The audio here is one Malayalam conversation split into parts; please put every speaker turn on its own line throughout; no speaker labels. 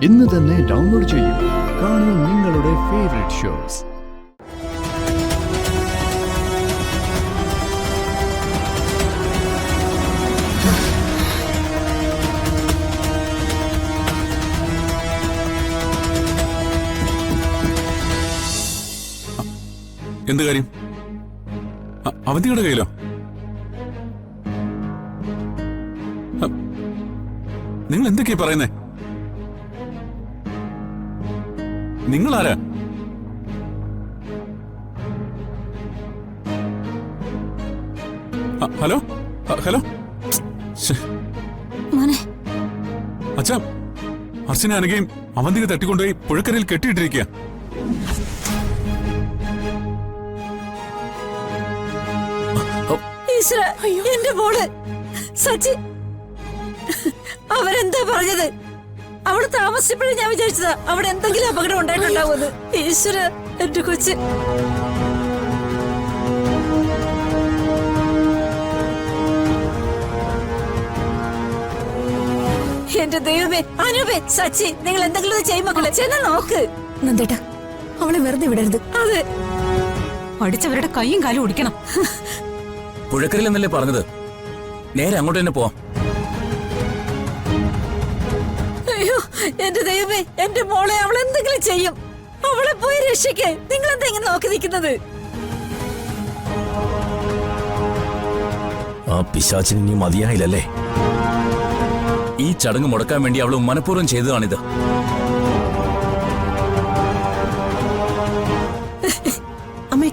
ഇന്ന് തന്നെ ഡൗൺലോഡ് ചെയ്യൂ. കാണൂ നിങ്ങളുടെ ഫേവറേറ്റ് ഷോസ്.
എന്ത് കാര്യം? അവന്തിയുടെ കയ്യിലോ? നിങ്ങൾ എന്തൊക്കെയാ പറയുന്നേ? നിങ്ങൾ ആരാ? ഹലോ ഹലോ അച്ഛാ, അർച്ചന അനഘയും അവന്തിക തട്ടിക്കൊണ്ടുപോയി പുഴക്കരയിൽ കെട്ടിയിട്ടിരിക്കുക.
എന്റെ മോള് സച്ചി അവരെന്താ പറഞ്ഞത്? അവിടെ താമസിച്ചപ്പോഴേ ഞാൻ വിചാരിച്ചതാ അവിടെ എന്തെങ്കിലും അപകടം ഉണ്ടായിട്ടുണ്ടാവുമെന്ന്. ഈശ്വര, എന്റെ കൊച്ച്. എന്റെ ദൈവമേ, അനൂപേ, സച്ചി, നിങ്ങൾ എന്തെങ്കിലും ചെയ്യുമക്കളെ ചെന്ന് നോക്ക്.
നന്ദേട്ടാ, അവളെ വെറുതെ വിടരുത്.
അതെ,
അടിച്ചവരുടെ കൈയും കാലും ഒടിക്കണം.
പുഴക്കരയിലെന്നല്ലേ പറഞ്ഞത്? നേരെ അങ്ങോട്ട് തന്നെ പോവാം.
അയ്യോ എന്റെ ദൈവമേ, എന്റെ മോളെ അവൾ എന്തെങ്കിലും ചെയ്യും. അവളെ പോയി രക്ഷിക്കേ. നിങ്ങൾ എന്താ ഇങ്ങനെ നോക്കി നിൽക്കുന്നത്?
ആ പിശാചിന് ഇനി മതിയായില്ലല്ലേ? ഈ ചടങ്ങ് മുടക്കാൻ വേണ്ടി അവൾ മനഃപൂർവ്വം ചെയ്തതാണിത്.
അമ്മേ,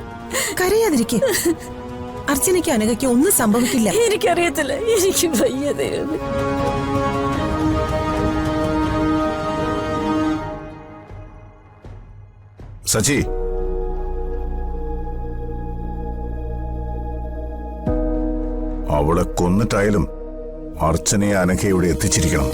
കരയാതിരിക്കെ. അർച്ചനയ്ക്ക് അനഘയ്ക്ക് ഒന്നും സംഭവിക്കില്ല.
എനിക്കറിയത്തില്ല, എനിക്ക് വയ്യ ദൈവമേ.
സച്ചി, അവളെ കൊന്നിട്ടായാലും അർച്ചനയെ അനഘയെ ഇവിടെ എത്തിച്ചിരിക്കണം.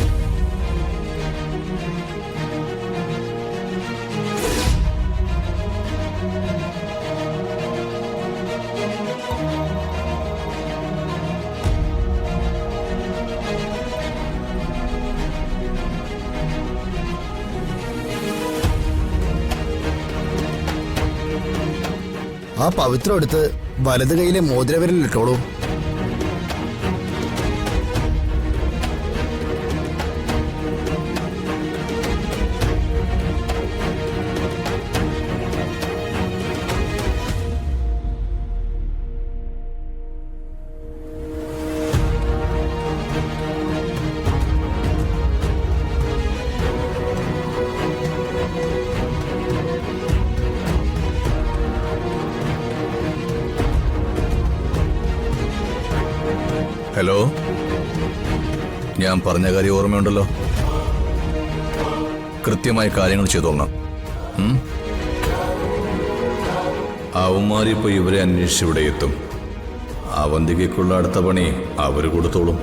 ആ പവിത്രം എടുത്ത് വലത് കൈയിലെ മോതിരവിരൽ ഇട്ടോളൂ.
ഹലോ, ഞാൻ പറഞ്ഞ കാര്യം ഓർമ്മയുണ്ടല്ലോ? കൃത്യമായ കാര്യങ്ങൾ ചെയ്തോളണം. അവന്മാരിപ്പോ ഇവരെ അന്വേഷിച്ച് ഇവിടെ എത്തും. അവന്തികയ്ക്കുള്ള അടുത്ത പണി അവര് കൊടുത്തോളും.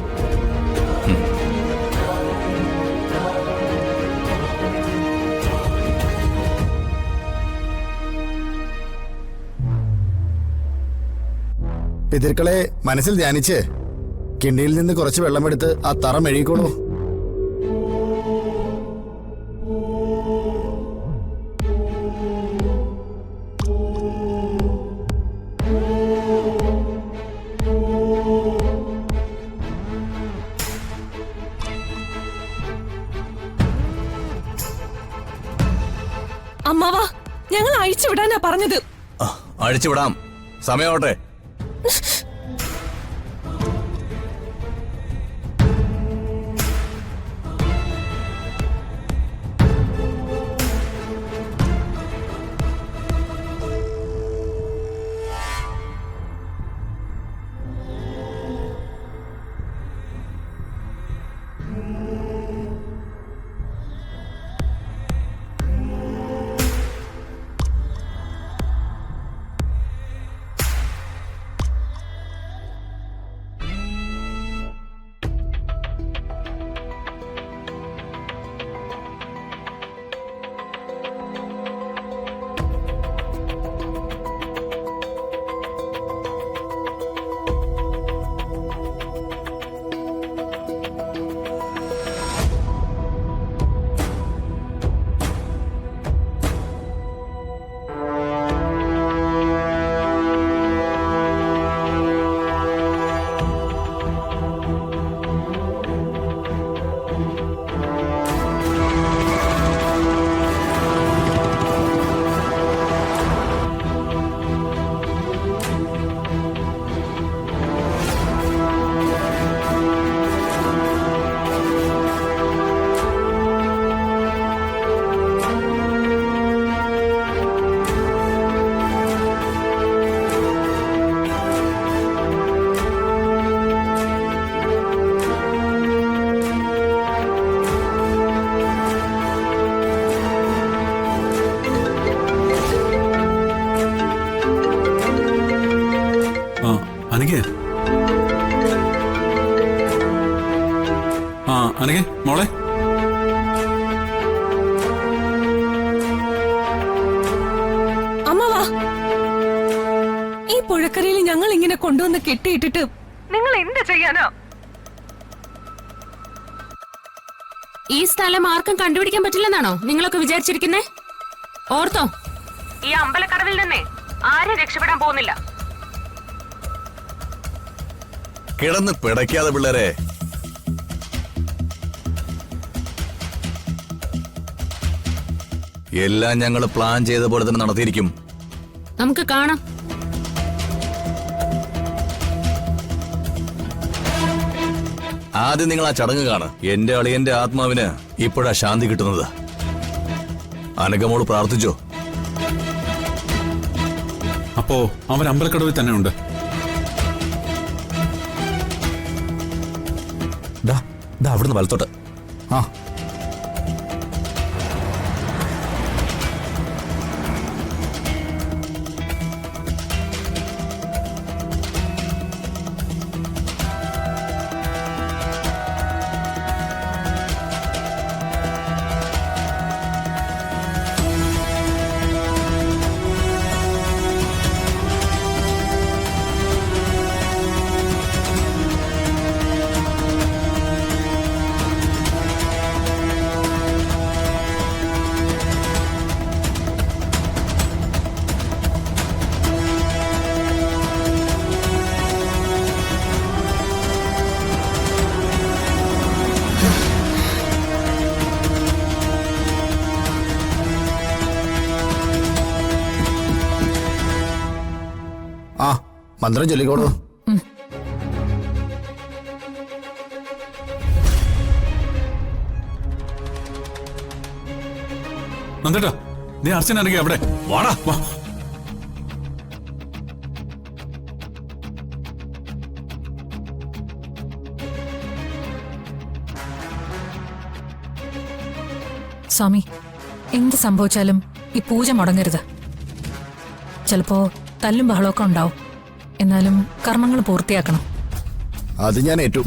പിതൃക്കളെ മനസ്സിൽ ധ്യാനിച്ച് കിണ്ടിയിൽ നിന്ന് കുറച്ച് വെള്ളമെടുത്ത് ആ തറ മെഴുകിക്കോളൂ.
അമ്മാവാ, ഞങ്ങൾ അഴിച്ചുവിടാനാ പറഞ്ഞത്.
അഴിച്ചുവിടാം, സമയമാവട്ടെ.
അനഘേ മോളെ.
അമ്മ വാ. ഈ പുഴക്കരയിൽ ഞങ്ങൾ ഇങ്ങനെ കൊണ്ടുവന്ന് കെട്ടിയിട്ടിട്ട് നിങ്ങൾ എന്ത് ചെയ്യാനാ?
ഈ സ്ഥലം ആർക്കും കണ്ടുപിടിക്കാൻ പറ്റില്ലെന്നാണോ നിങ്ങളൊക്കെ വിചാരിച്ചിരിക്കുന്നേ? ഓർത്തോ, ഈ അമ്പലക്കടവിൽ നിന്നേ ആരും രക്ഷപ്പെടാൻ പോകുന്നില്ല.
കിടന്ന് പിടയ്ക്കാതെ പിള്ളേരെ. എല്ലാം ഞങ്ങൾ പ്ലാൻ ചെയ്ത പോലെ തന്നെ നടത്തിയിരിക്കും.
നമുക്ക് കാണാം.
ആദ്യം നിങ്ങൾ ആ ചടങ്ങ് കാണ്. എന്റെ അളിയന്റെ ആത്മാവിന് ഇപ്പോഴാ ശാന്തി കിട്ടുന്നത്. അനഘമോട് പ്രാർത്ഥിച്ചോ?
അപ്പോ അവൻ അമ്പലക്കടവിൽ തന്നെ ഉണ്ട്.
അവിടുന്ന് വലത്തോട്ട്.
ആ ആ മന്ത്രം ചൊല്ലിക്കോളൂ.
നന്ദേട്ടാ, നീ അർച്ചന അനഘ അവിടെ വാടാ വാ.
സ്വാമി, എന്ത് സംഭവിച്ചാലും ഈ പൂജ മുടങ്ങരുത്. ചിലപ്പോ തല്ലും ബഹളമൊക്കെ ഉണ്ടാവും. എന്നാലും കർമ്മങ്ങൾ പൂർത്തിയാക്കണം.
അത് ഞാൻ ഏറ്റു.